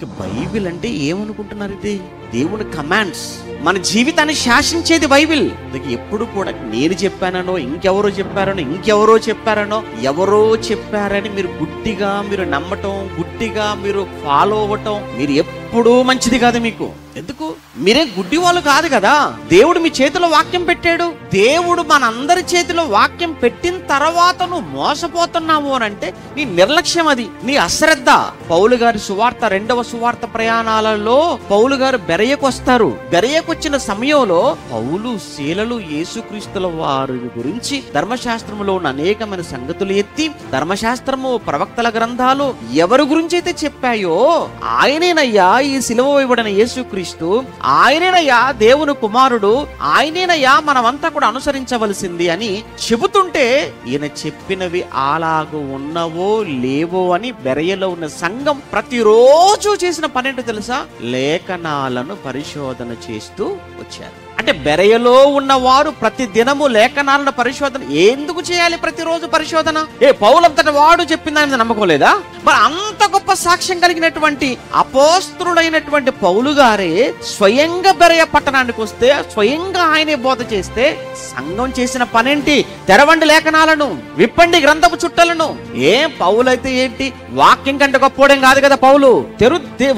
ఇక బైబిల్ అంటే ఏమనుకుంటున్నారు? ఇది దేవుని కమాండ్స్, మన జీవితాన్ని శాసించేది బైబిల్. ఎప్పుడు కూడా నేను చెప్పానో, ఇంకెవరో చెప్పారనో, ఎవరో చెప్పారని మీరు గుడ్డిగా మీరు నమ్మటం, గుడ్డిగా మీరు ఫాలో అవ్వటం మీరు ఎప్పుడూ మంచిది కాదు మీకు. ఎందుకు? మీరే గుడ్డి వాళ్ళు కాదు కదా. దేవుడు మీ చేతిలో వాక్యం పెట్టాడు. దేవుడు మనందరి చేతిలో వాక్యం పెట్టిన తర్వాత నువ్వు మోసపోతున్నావు అని అంటే నీ నిర్లక్ష్యం, అది నీ అశ్రద్ధ. పౌలు గారి సువార్త, 2వ సువార్త ప్రయాణాలలో పౌలు గారు బెరయకు వస్తారు. బెరయకు వచ్చిన సమయంలో పౌలు శీలలు యేసుక్రీస్తుల వారి గురించి ధర్మశాస్త్రములో ఉన్న అనేకమైన సంగతులు ఎత్తి, ధర్మశాస్త్రము, ప్రవక్తల గ్రంథాలు ఎవరి గురించి అయితే చెప్పాయో ఆయనేనయ్యా ఈ సిలువ వేయబడిన యేసుక్రీస్తు, ఆయనేనయ్యా దేవుని కుమారుడు, ఆయనేనయ్యా మనమంతా కూడా అనుసరించవలసింది అని చెబుతుంటే ఈయన చెప్పినవి అలాగూ ఉన్నవో లేవో అని బెరయలో ఉన్న సంఘం ప్రతిరోజు చేసిన పనేంటో తెలుసా? లేఖనాలను పరిశోధన చేస్తూ వచ్చారు. అంటే బెరయలో ఉన్నవారు ప్రతి దినము లేఖనాలను పరిశోధన ఎందుకు చేయాలి? ప్రతిరోజు పరిశోధన. పౌలంతటి వాడు చెప్పిందని నమ్మకం లేదా? మరి అంత గొప్ప సాక్ష్యం కలిగినటువంటి అపోస్తలుడైనటువంటి పౌలు గారే స్వయంగా బెరయ పట్టణానికి వస్తే, స్వయంగా ఆయనే బోధ చేస్తే సంఘం చేసిన పనేంటి? తెరవండి లేఖనాలను, విప్పండి గ్రంథపు చుట్టలను. పౌలైతే ఏంటి, వాక్యం కంటే గొప్పోడేం కాదు కదా పౌలు.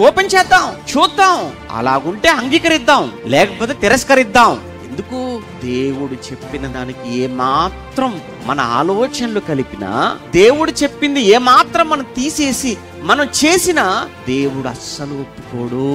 ఓపెన్ చేద్దాం, చూద్దాం, అలాగుంటే అంగీకరిద్దాం, లేకపోతే తిరస్కరిద్దాం. ఎందుకు? దేవుడు చెప్పిన దానికి ఏమాత్రం మన ఆలోచనలు కలిపినా, దేవుడు చెప్పింది ఏమాత్రం మనం తీసేసి మనం చేసినా దేవుడు అస్సలు ఒప్పుకోడు.